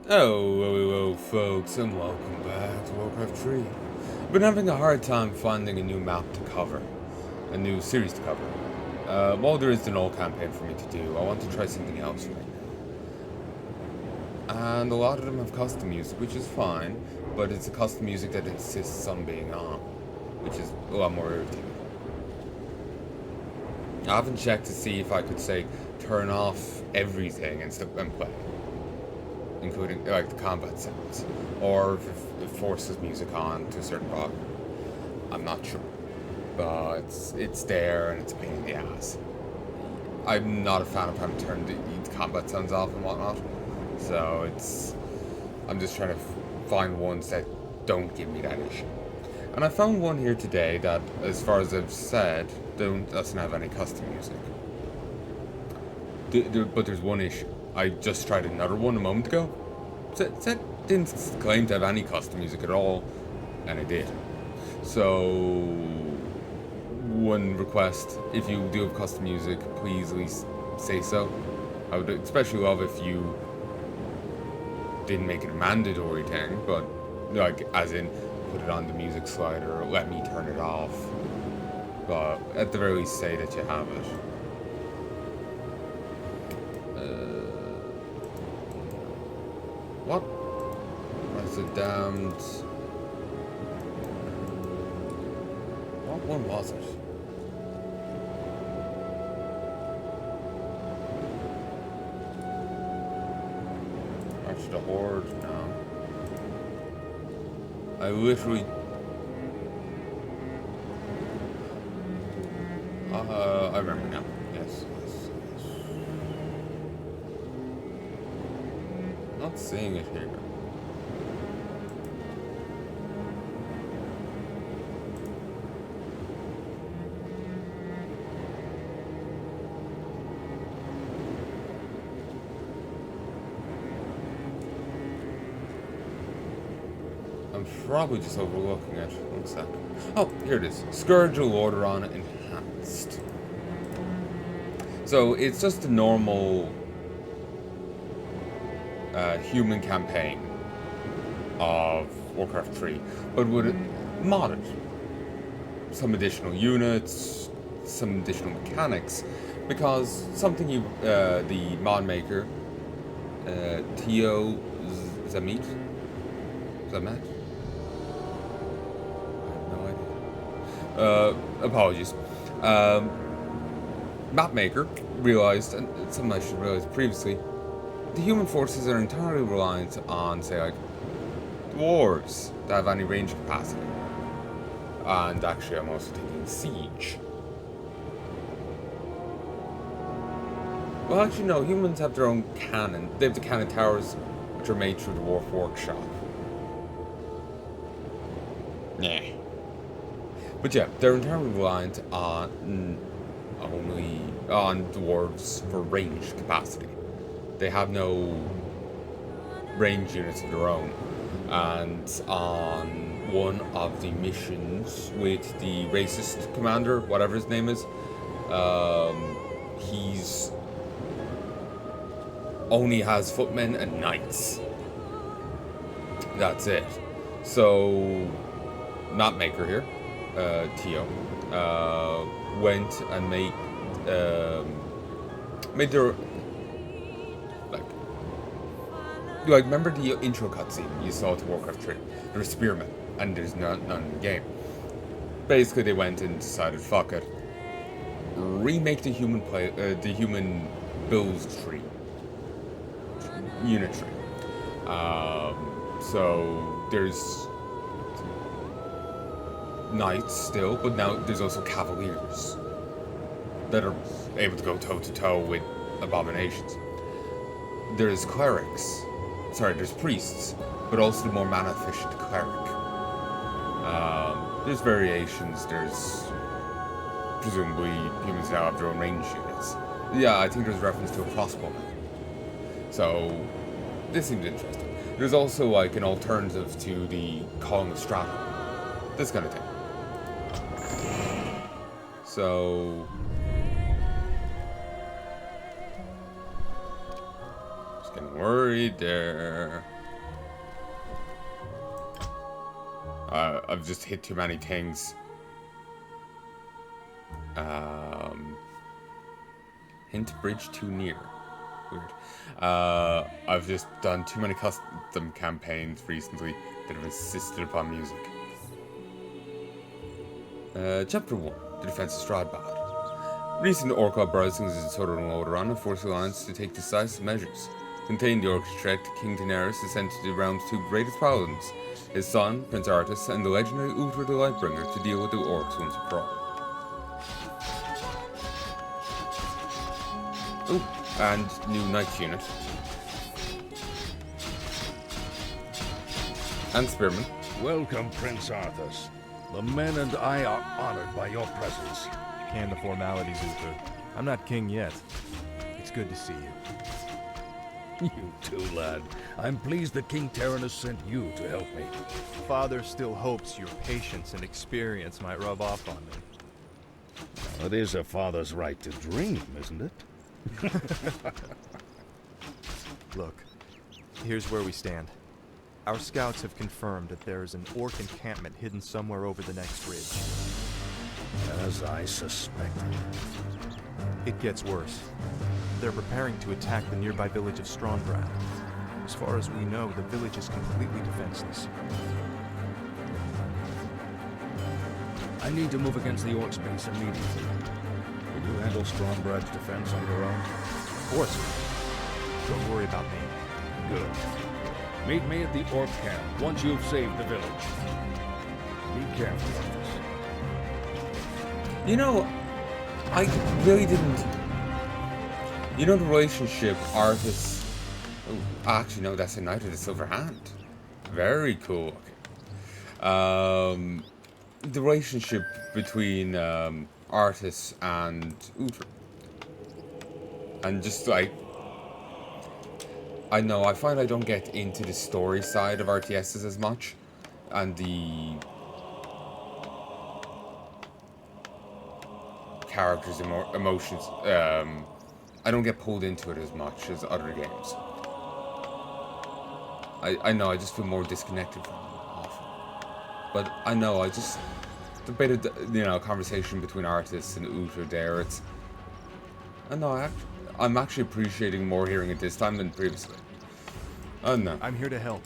Hello, folks, and welcome back to WarCraft 3. I've been having a hard time finding a new map to cover, a new series to cover. While there is an old campaign for me to do, I want to try something else right now. And a lot of them have custom music, which is fine, but it's a custom music that insists on being on, which is a lot more irritating. I haven't checked to see if I could, say, turn off everything and play, including like the combat sounds, or if it forces music on to a certain volume. I'm not sure, but it's there and it's a pain in the ass. I'm not a fan of having to turn the combat sounds off and whatnot, so I'm just trying to find ones that don't give me that issue. And I found one here today that, as far as I've said, doesn't have any custom music. But there's one issue. I just tried another one a moment ago. It didn't claim to have any custom music at all, and it did. So, one request: if you do have custom music, please at least say so. I would especially love if you didn't make it a mandatory thing, but like, as in, put it on the music slider, or let me turn it off. But at the very least, say that you have it. What? That's a damned... What one was it? March the Horde? No. I literally... I remember now. Yes. Not seeing it here. I'm probably just overlooking it. One sec. Oh, here it is. Scourge of Lordaeron enhanced. So it's just a normal human campaign of WarCraft 3, but with it modded. Some additional units, some additional mechanics, because something the mod maker, Tio Zamet? I have no idea. Apologies. Map maker realized, and something I should realize previously, the human forces are entirely reliant on, say, like, dwarves to have any range capacity. And actually, I'm also taking siege. Well, actually, no, humans have their own cannon. They have the cannon towers, which are made through the Dwarf Workshop. Nah. But yeah, they're entirely reliant on dwarves for range capacity. They have no range units of their own. And on one of the missions with the racist commander, whatever his name is, he's only has footmen and knights. That's it. So, map maker here, Tio, went and made their, like, remember the intro cutscene you saw to Warcraft 3? There were spearmen, and there's none in the game. Basically, they went and decided, fuck it, remake the human build tree, unit tree. So there's knights still, but now there's also cavaliers that are able to go toe to toe with abominations. There's clerics. Sorry, there's priests, but also the more mana efficient cleric. There's variations. There's presumably humans now have their own range units. Yeah, I think there's reference to a crossbowman. So this seems interesting. There's also like an alternative to the calling of strata. This kind of thing. So just getting worried there. I've just hit too many things. Hint bridge too near. Weird. I've just done too many custom campaigns recently that have insisted upon music. Chapter 1. The Defense of Strahd. Recent orc uprisings in southern Lordaeron have forced the Alliance to take decisive measures. Contained the orcish threat, King Daenerys has sent the realm's two greatest paladins, his son, Prince Arthas, and the legendary Uther the Lightbringer, to deal with the orcs once and for all. Oh, and new Knights unit. And Spearman. Welcome, Prince Arthas. The men and I are honored by your presence. And the formalities, Uther. I'm not king yet. It's good to see you. You too, lad. I'm pleased that King Terenas sent you to help me. Father still hopes your patience and experience might rub off on me. It is a father's right to dream, isn't it? Look, here's where we stand. Our scouts have confirmed that there is an orc encampment hidden somewhere over the next ridge. As I suspected. It gets worse. They're preparing to attack the nearby village of Strahd. As far as we know, the village is completely defenseless. I need to move against the orcs base immediately. Will you handle Strahnd's defense on your own? Of course. Don't worry about me. Good. Meet me at the orc camp once you've saved the village. Be careful of this. You know, I really didn't... You know the relationship Arthas... Oh, actually, no, that's a Knight of the Silver Hand. Very cool. The relationship between Arthas and Uther. And just like... I know, I find I don't get into the story side of RTSs as much. And the... characters' emotions, I don't get pulled into it as much as other games. I know, I just feel more disconnected from them often. But I know, I just... The bit of, conversation between Arthas and Uther there, it's... I know, I'm actually appreciating more hearing it this time than previously. I don't know. I'm here to help.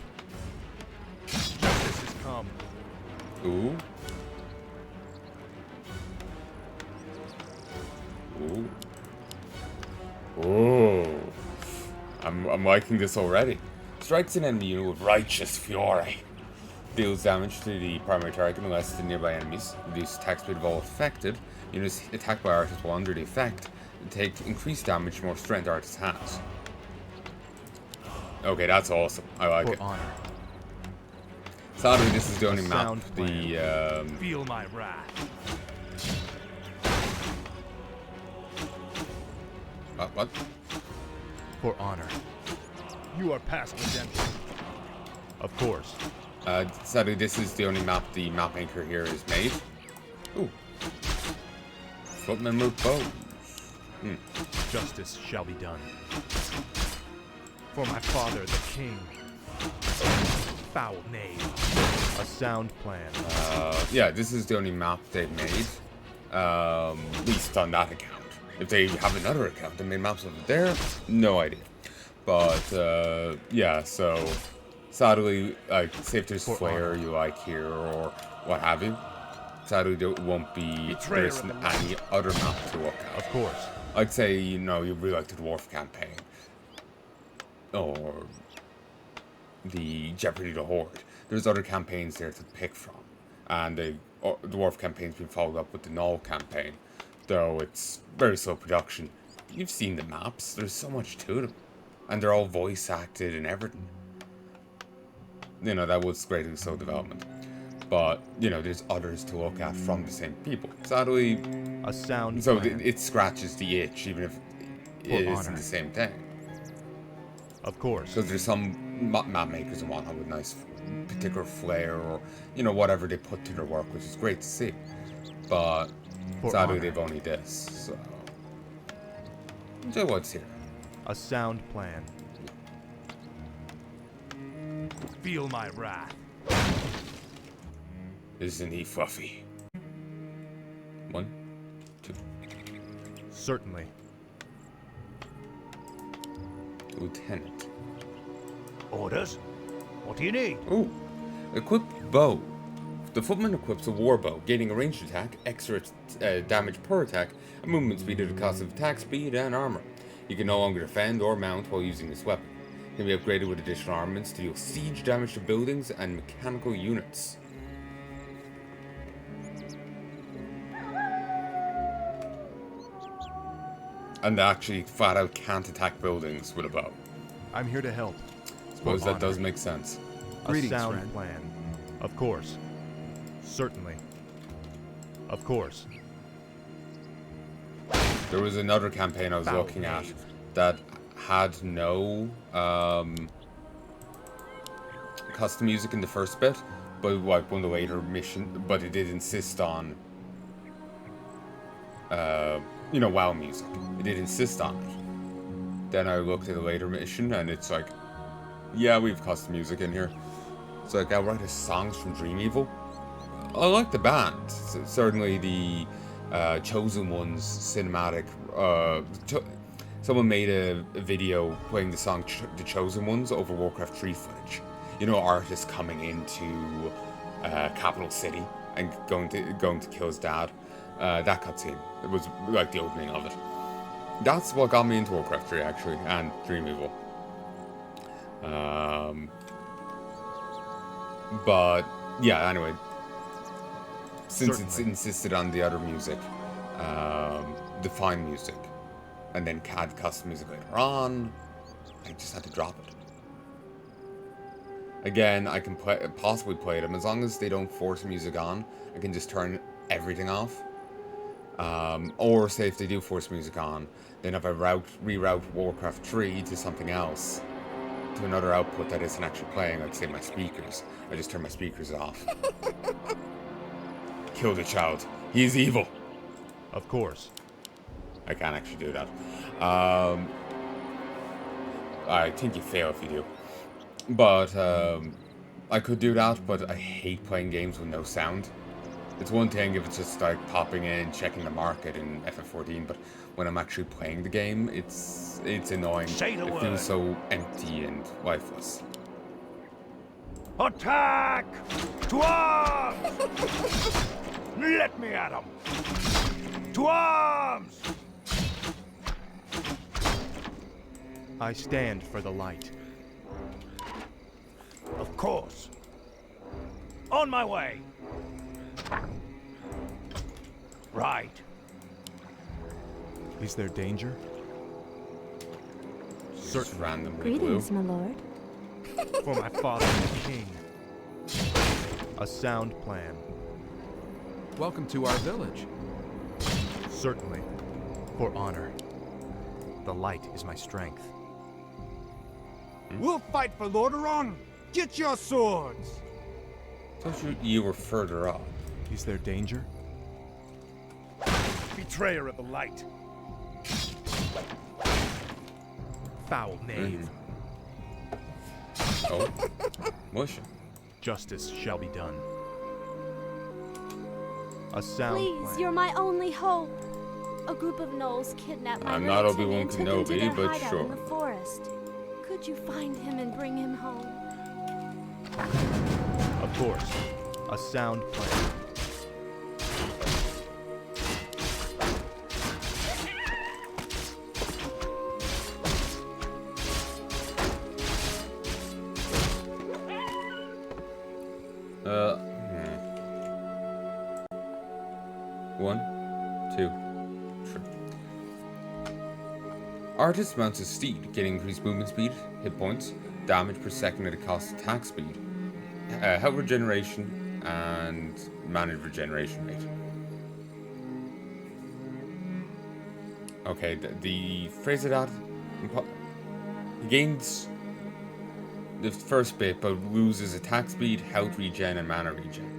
Justice has come. Ooh. Ooh. Ooh. I'm liking this already. Strikes an enemy unit with righteous fury. Deals damage to the primary target and less than nearby enemies. Reduces attack speed of all affected. Units attacked by Arthas while under the effect take increased damage the more strength Arthas has. Okay, that's awesome. I like it. Honor. Sadly, this is the only map. The feel my wrath. What? For honor. You are past redemption. Of course. Sadly, this is the only map the map maker here has made. Ooh. Footmen with bows. Justice shall be done. For my father, the king. Foul name. A sound plan. Yeah, this is the only map they've made. At least on that account. If they have another account that made maps over there, no idea. But, yeah, so... Sadly, like, say if there's Flare you like here, or what have you. Sadly, there won't be... There isn't any other map to look at. Of course. I'd say, you really like the Dwarf campaign. Or... the Jeopardy the Horde. There's other campaigns there to pick from. And the Dwarf campaign's been followed up with the Null campaign. Though it's very slow production. You've seen the maps, there's so much to them. And they're all voice acted and everything. That was greatly slow development. But, there's others to look at from the same people. Sadly... A sound So plan. it scratches the itch, even if it isn't the same thing. Of course. Because there's some map makers and whatnot with nice particular flair or, whatever they put to their work, which is great to see. But sadly, they've only this, so... So what's here? A sound plan. Feel my wrath. Isn't he fluffy? 1, 2. Certainly. Lieutenant. Orders? What do you need? Ooh. Equip bow. The footman equips a war bow, gaining a ranged attack, extra damage per attack, and movement speed at the cost of attack speed and armor. He can no longer defend or mount while using this weapon. It can be upgraded with additional armaments to deal siege damage to buildings and mechanical units. And actually flat out can't attack buildings with a bow. I'm here to help. Suppose For that honor. does make sense. A Greetings, sound friend. plan. Of course. Certainly. Of course. There was another campaign I was looking at that had no custom music in the first bit, but like one of the later missions, but it did insist on you know, WoW music. It did insist on it. Then I looked at a later mission and it's like, yeah, we have custom music in here. It's like, I'll write us songs from Dream Evil. I like the band. Certainly the Chosen Ones cinematic. Someone made a video playing the song The Chosen Ones over WarCraft 3 footage. You know, artists coming into Capital City and going to kill his dad. That cutscene. It was like the opening of it. That's what got me into WarCraft 3 actually, and Dream Evil. But yeah, anyway. Since it's insisted on the other music, the fine music, and then CAD custom music later on, I just had to drop it. Again, I can possibly play them as long as they don't force music on. I can just turn everything off. Or say if they do force music on, then if I reroute Warcraft 3 to something else, to another output that isn't actually playing, like say my speakers, I just turn my speakers off. Kill the child. He's evil. Of course. I can't actually do that. I think you fail if you do. But I could do that, but I hate playing games with no sound. It's one thing if it's just like popping in, checking the market in FF14, but when I'm actually playing the game, it's annoying. Say the It word. feels so empty and lifeless. Attack! To arms! Let me at 'em! To arms! I stand for the light. Of course. On my way. Right. Is there danger? Just randomly blue. Greetings, my lord. For my father, the king. A sound plan. Welcome to our village. Certainly. For honor. The light is my strength. We'll fight for Lordaeron! Get your swords! Thought you were further up. Is there danger? Betrayer of the light. Foul knave. Oh, mush. Justice shall be done. A sound Please, plan. you're my only hope. A group of gnolls kidnapped my I'm little not Obi-Wan Timmy and took him to Kenobi, their but hideout sure. in the forest. Could you find him and bring him home? Of course. A sound plan. One, two, three. Artist mounts a steed, getting increased movement speed, hit points, damage per second at a cost attack speed, health regeneration, and managed regeneration rate. Okay, the phrase of that, he gains the first bit, but loses attack speed, health regen, and mana regen.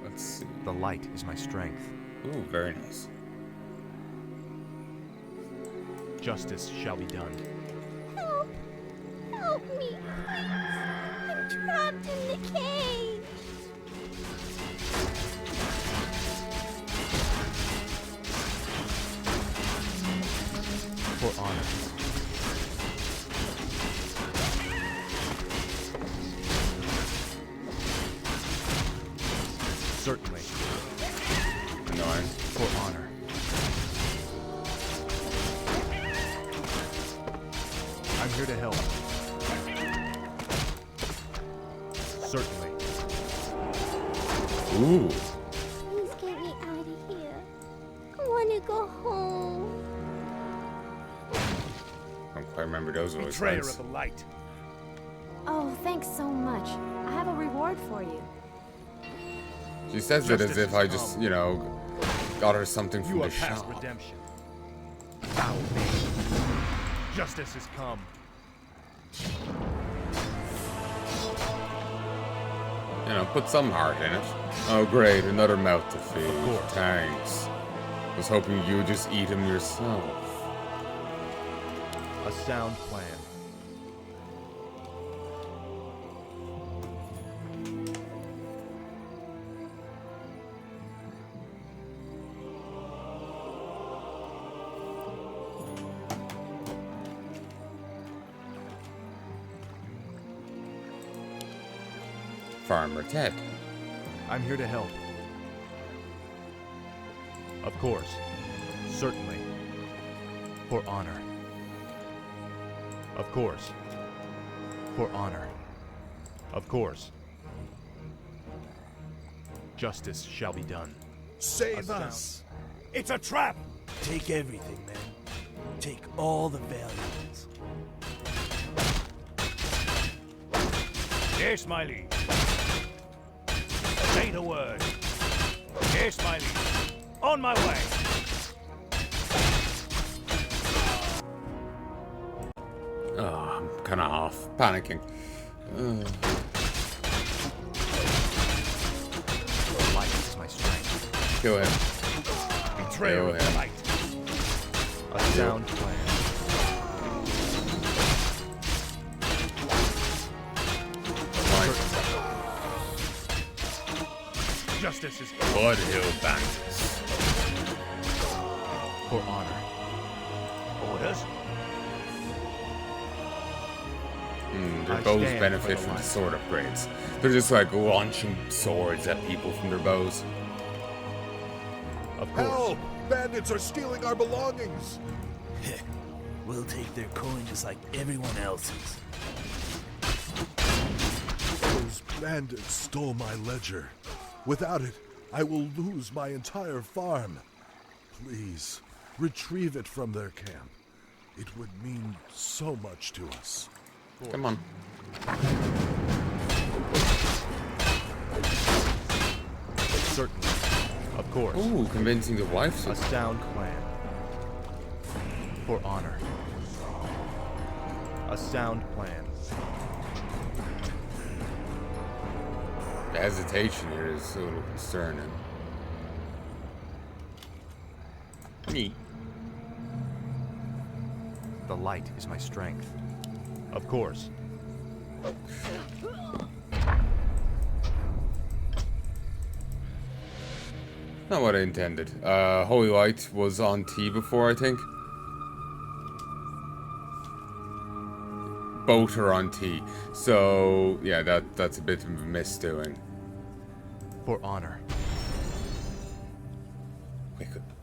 Let's see. The light is my strength. Ooh, very nice. Justice shall be done. Help! Help me, please! I'm trapped in the cage. For honor. Certainly. Annoying. For honor. I'm here to help. Certainly. Ooh. Please get me out of here. I want to go home. I don't quite remember those voice Betrayer lines. of the light. Oh, thanks so much. I have a reward for you. She says it as Justice if I has just, come. you know, got her something from You the are past shop. redemption. Bow me. Justice has come. You know, put some heart in it. Oh great, another mouth to feed. course. Thanks. Was hoping you would just eat him yourself. A sound plan. Farmer Ted. I'm here to help. Of course. Certainly. For honor. Of course. For honor. Of course. Justice shall be done. Save A us. It's a trap! Take everything, man. Take all the valuables. Yes, my liege. Say the word. Yes, my liege. On my way. Oh, I'm kind of off. Panicking. Light is my strength. Kill him. Betrayer Kill of the him. light. A sound plan. Justice is Blood Hill Bandits. For honor. orders. Their I bows stand benefit for the from the light. sword upgrades. They're just like launching swords at people from their bows. Of course. Help! Bandits are stealing our belongings. We'll take their coin just like everyone else's. Those bandits stole my ledger. Without it, I will lose my entire farm. Please, retrieve it from their camp. It would mean so much to us. Come on. Certainly. Of course. Ooh, convincing the wife A to... sound plan. For honor. A sound plan. The hesitation here is a little concerning. Neat. The light is my strength. Of course. Not what I intended. Holy Light was on T before, I think. Both are on T. So, yeah, that's a bit of a misdoing. For honor.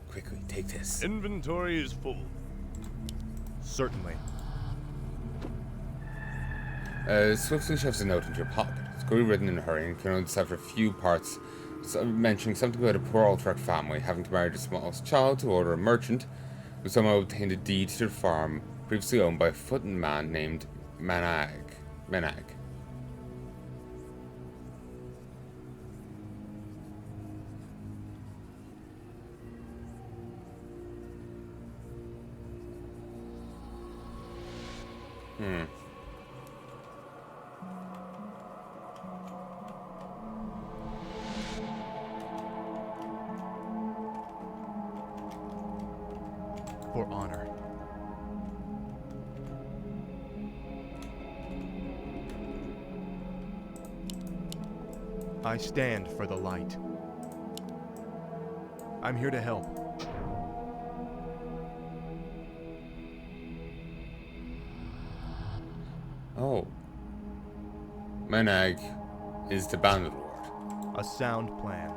Quickly, take this. Inventory is full. Certainly. Swiftly shoves a note into your pocket. It's clearly written in a hurry and can only decipher a few parts, mentioning something about a poor Alterac family having to marry the smallest child to order a merchant who somehow obtained a deed to their farm previously owned by a footman named Menag. For honor. I stand for the light. I'm here to help. Oh. Menag is the Bandit Lord. A sound plan.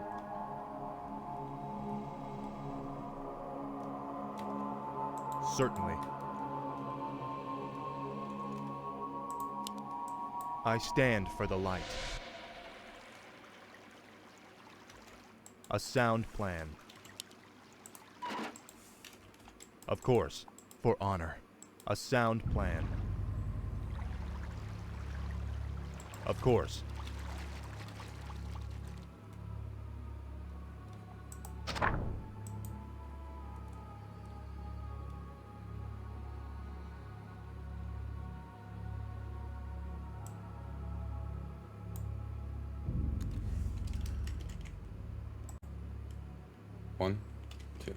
Certainly. I stand for the light. A sound plan. Of course, for honor. A sound plan. Of course. One, two.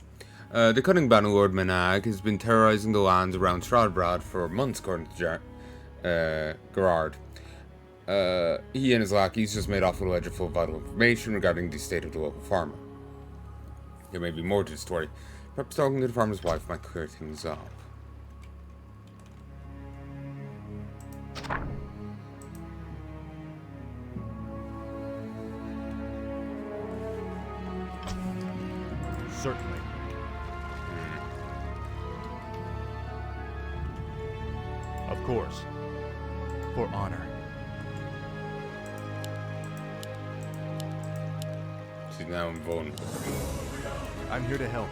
The cunning Bannerlord Menag has been terrorizing the lands around Strahd for months, according to Gerard. He and his lackeys just made off with a ledger full of vital information regarding the state of the local farmer. There may be more to the story. Perhaps talking to the farmer's wife might clear things up. Certainly. Of course. For honor. She's now invulnerable. I'm here to help.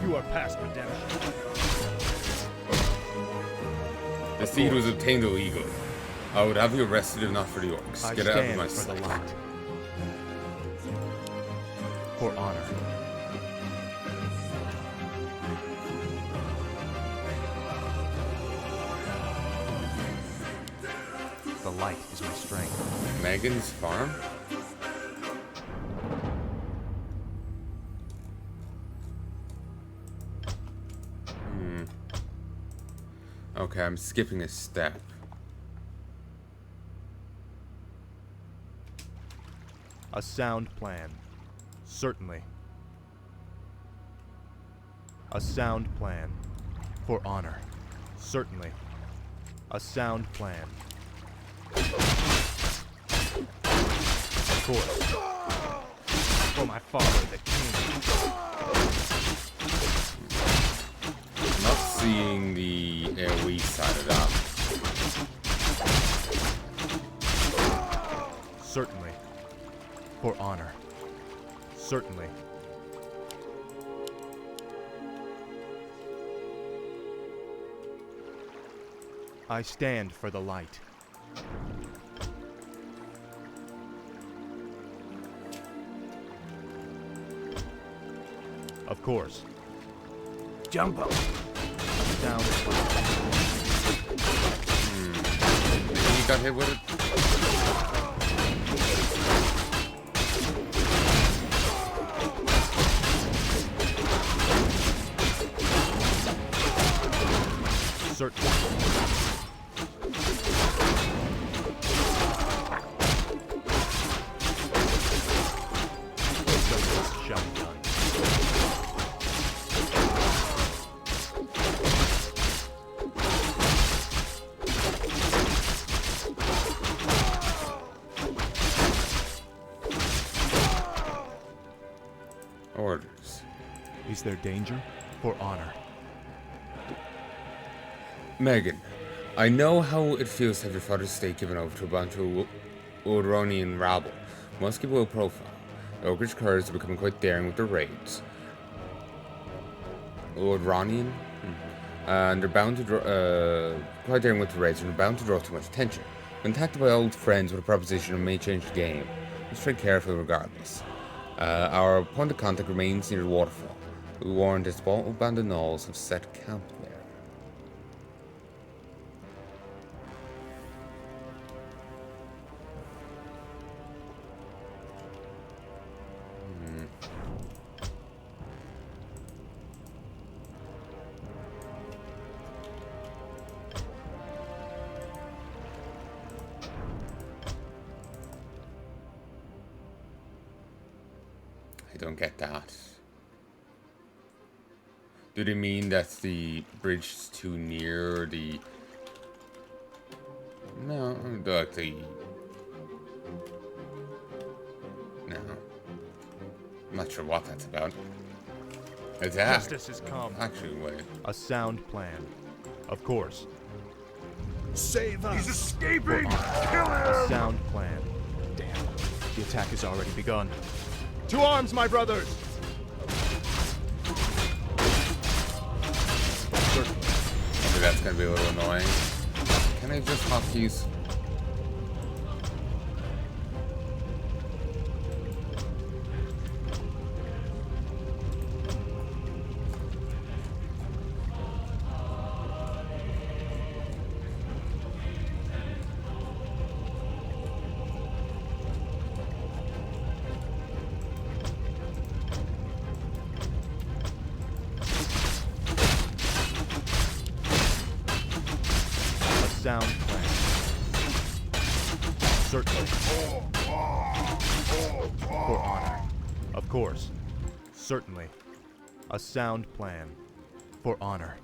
You are past redemption. The seed was obtained illegally. I would have you arrested if not for the orcs. I Get out of stand my for sight. the light. For honor. The light is my strength. Megan's farm? Okay, I'm skipping a step. A sound plan. Certainly. A sound plan. For honor. Certainly. A sound plan. Of course. For my father, the king. I'm not seeing the AoE side of that. Certainly. For honor. Certainly. I stand for the light. Of course. Jump up. Down. You got hit with it? Certainly. Justice shall be done. Orders. Is there danger? For honor. Megan, I know how it feels to have your father's estate given over to a bunch of Lordaeron rabble. Must keep a low profile. The Ogrish curs are becoming quite daring with their raids. Lordaeron? And they're bound to draw, quite daring with the raids, and they're bound to draw too much attention. When attacked by old friends with a proposition that may change the game, let's tread carefully regardless. Our point of contact remains near the waterfall. We warned that small bandit gnolls have set camp there. I don't get that. Do they mean that the bridge is too near the... No, like the... No. I'm not sure what that's about. Attack. Justice has come. Actually, wait. A sound plan. Of course. Save us! He's escaping! Kill A him! sound plan. Damn. The attack has already begun. To arms, my brothers! Maybe that's gonna be a little annoying. Can I just hotkeys? Sound plan. Certainly. For honor. Of course. Certainly. A sound plan. For honor.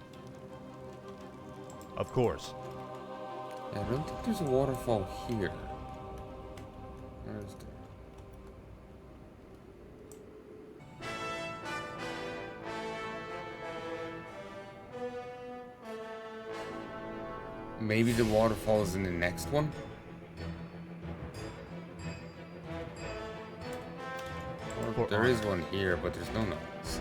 Of course. Yeah, I don't think there's a waterfall here. Where is there? Maybe the waterfall is in the next one? Or there is one here, but there's no notes.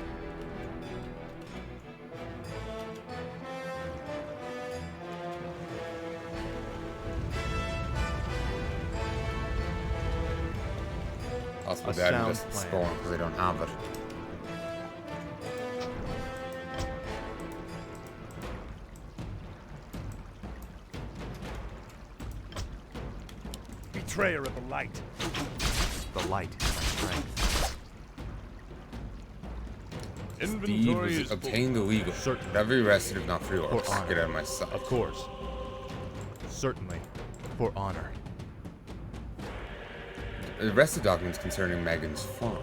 Possibly that just spawn because they don't have it. Betrayer of the light. The light is my strength. Steve was obtained illegal. Certain. Whatever you arrested if not for For yours. honor. Get out of my sight. Of course. Certainly. For honor. Arrested documents concerning Megan's farm.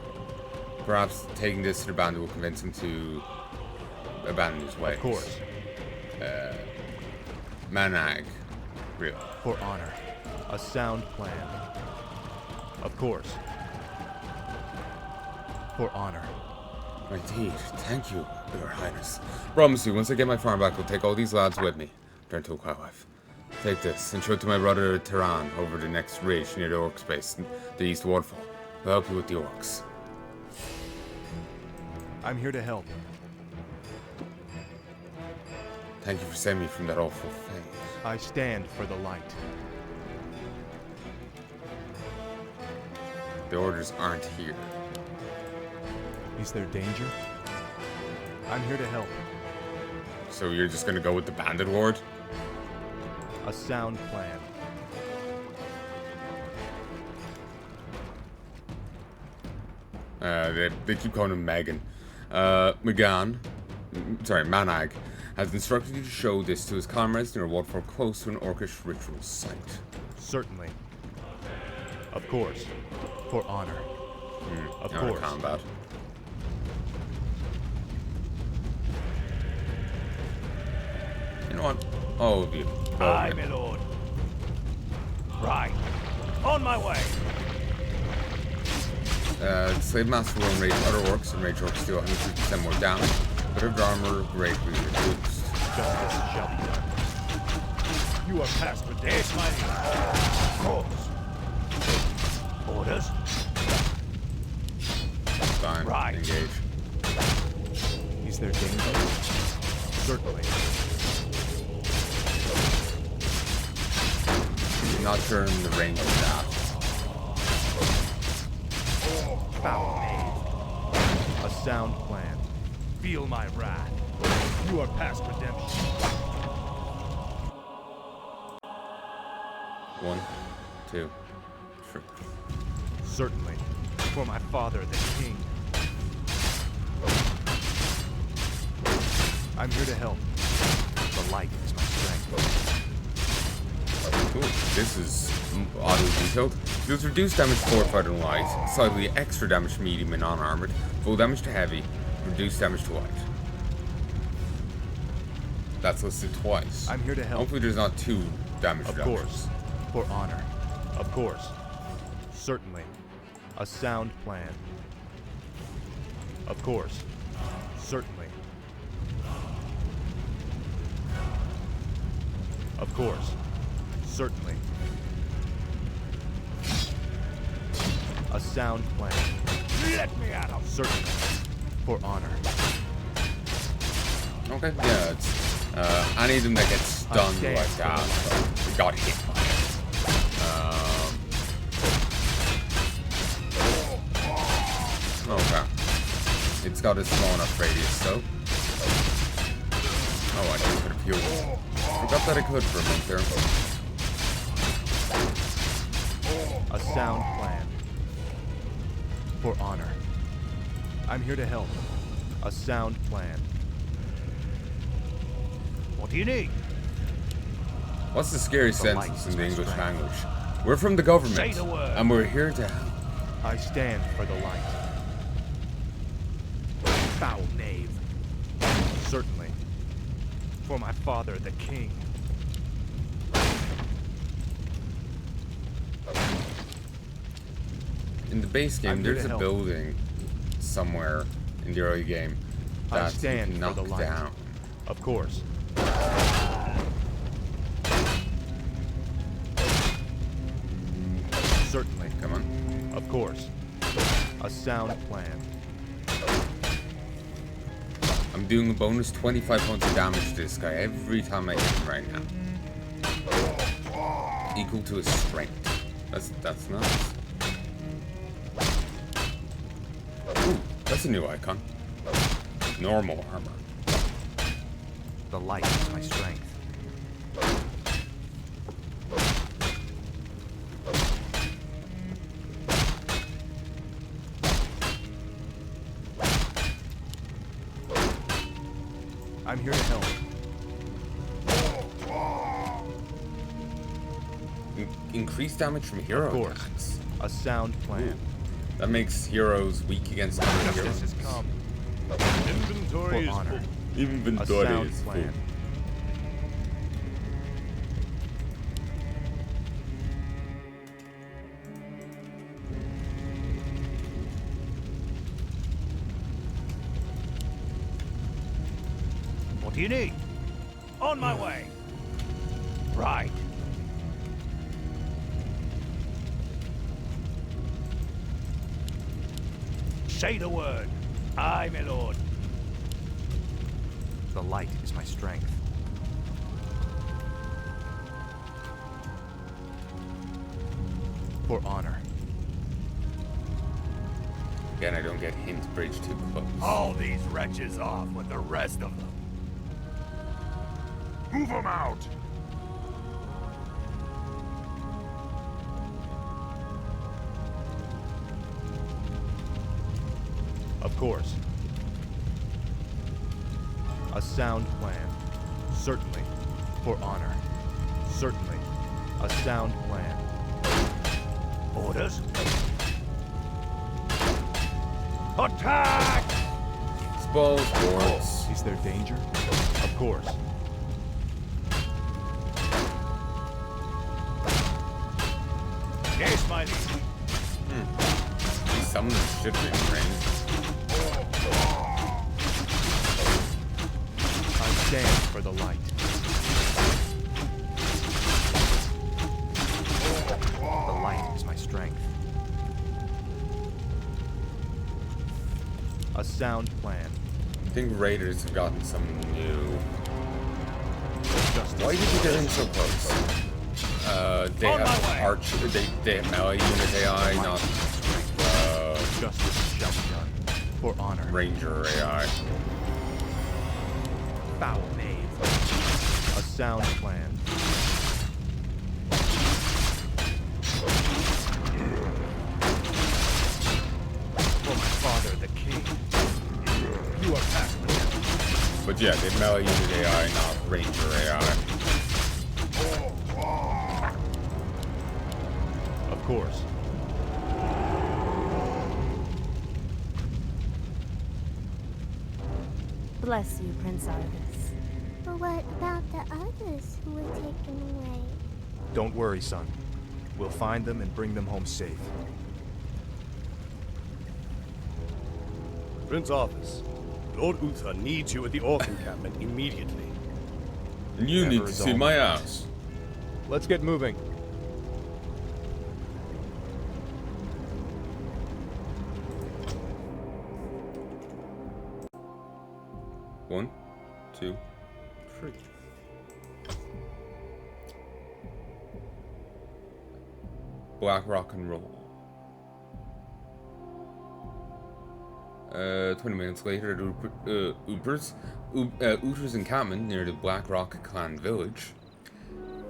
Perhaps taking this to the bandit will convince him to abandon his ways. Of course. Manag. Real. For honor. A sound plan. Of course. For honor. Indeed. Thank you, Your Highness. Promise you, once I get my farm back, I'll take all these lads with me. Turn to a quiet wife. Take this and show it to my brother Tehran over the next ridge near the orc space, the east waterfall. I'll help you with the orcs. I'm here to help. Thank you for saving me from that awful fate. I stand for the light. The orders aren't here. Is there danger? I'm here to help. So you're just gonna go with the bandit ward? A sound plan. They keep calling him Megan. Manag, has instructed you to show this to his comrades near a waterfall close to an orcish ritual site. Certainly. Of course. For honor. Of Honor course. combat. You know what? All of you. Aye, my lord. Right. On my way. Slave Master will enrage other orcs and rage orcs deal 150% more damage, but her armor greatly reduced. Justice shall be done. You are past redemption. It's my liege. Of course. Orders? Fine. Right. Engage. Is there danger? Certainly. I'm not sure in the range of that. Foul made. A sound plan. Feel my wrath. You are past redemption. 1, 2, 3. Certainly. For my father, the king. I'm here to help. The light is my strength. Ooh, this is oddly detailed. Deals reduced damage to fortified and light, slightly extra damage to medium and non-armored, full damage to heavy, reduced damage to light. That's listed twice. I'm here to help. Hopefully there's not 2 damage Of reductions. course. For honor. Of course. Certainly. A sound plan. Of course. Certainly. Of course. Certainly. A sound plan. Let me at him. Certainly. For honor. Okay, yeah, it's any of them that get stunned stand like for that, so got hit by it. Okay. It's got a small enough radius, so. Oh, I just could have healed. Forgot that I could for a minute there. A sound plan. For honor. I'm here to help. A sound plan. What do you need? What's the scary The sentence lights in the is my English strength. language? We're from the government, Say the word. and we're here to help. I stand for the light. Foul knave. Certainly. For my father, the king. In the base game, I'm here there's to a help. building somewhere in the early game I that you stand can for knock the light. down. Of course. Certainly. Come on. Of course. A sound plan. I'm doing a bonus 25 points of damage to this guy every time I hit him right now. Equal to his strength. That's nice. Ooh, that's a new icon. Normal armor. The light is my strength. I'm here to help. Increased damage from hero Of course. attacks. A sound plan. That makes heroes weak against other Justice heroes. has come. Inventory For is honor. full. A Inventory sound is full. plan. What do you need? On my way. Right. Say the word. Aye, my lord. The light is my strength. For honor. Again, I don't get hint bridge too close. Haul these wretches off with the rest of them. Move them out. Of course. A sound plan. Certainly. For honor. Certainly. A sound plan. Orders. Attack! Spells, boards. Is there danger? Of course. Yes, my liege. Some of them should be in range. I stand for the light. The light is my strength. A sound plan. I think raiders have gotten some new. Justice. Why did you get in so close? They On my have way. archer. They have melee unit AI, not Justice shall be done. For honor. ranger AI. Foul knave. A sound plan. For my father, the king. You are past me. But yeah, they have melee unit AI, not ranger AI. course. Bless you, Prince Argus. But what about the others who were taken away? Don't worry, son. We'll find them and bring them home safe. Prince Arthas, Lord Uther needs you at the Orc encampment immediately. And you need Never to is see all my right. ass. Let's get moving. One, two, three. Black rock and roll. 20 minutes later at Uther's encampment near the Black Rock clan village.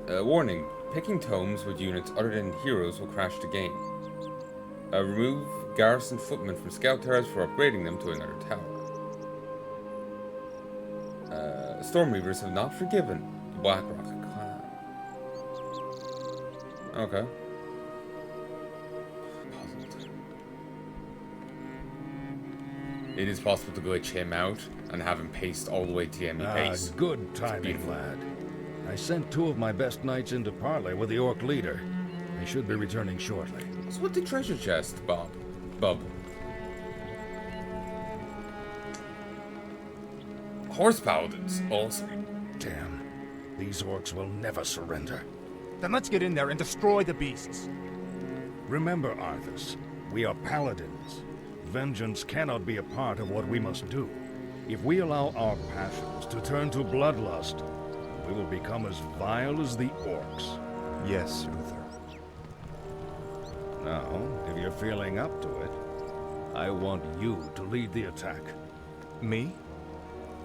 Warning, picking tomes with units other than heroes will crash the game. Remove garrison footmen from scout towers for upgrading them to another tower. Stormreavers have not forgiven the Black Rock clan. Okay. It is possible to glitch him out and have him paste all the way to the enemy base. Good timing, beautiful. lad. I sent 2 of my best knights into parley with the Orc leader. They should be returning shortly. What's with the treasure chest, Bob? Horse paladins, awesome. Damn. These orcs will never surrender. Then let's get in there and destroy the beasts. Remember, Arthas, we are paladins. Vengeance cannot be a part of what we must do. If we allow our passions to turn to bloodlust, we will become as vile as the orcs. Yes, Uther. Now, if you're feeling up to it, I want you to lead the attack. Me?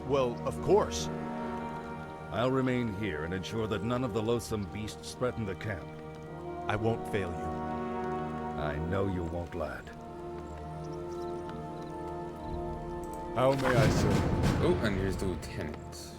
Well, of course. I'll remain here and ensure that none of the loathsome beasts threaten the camp. I won't fail you. I know you won't, lad. How may I serve? Oh, and here's the lieutenant.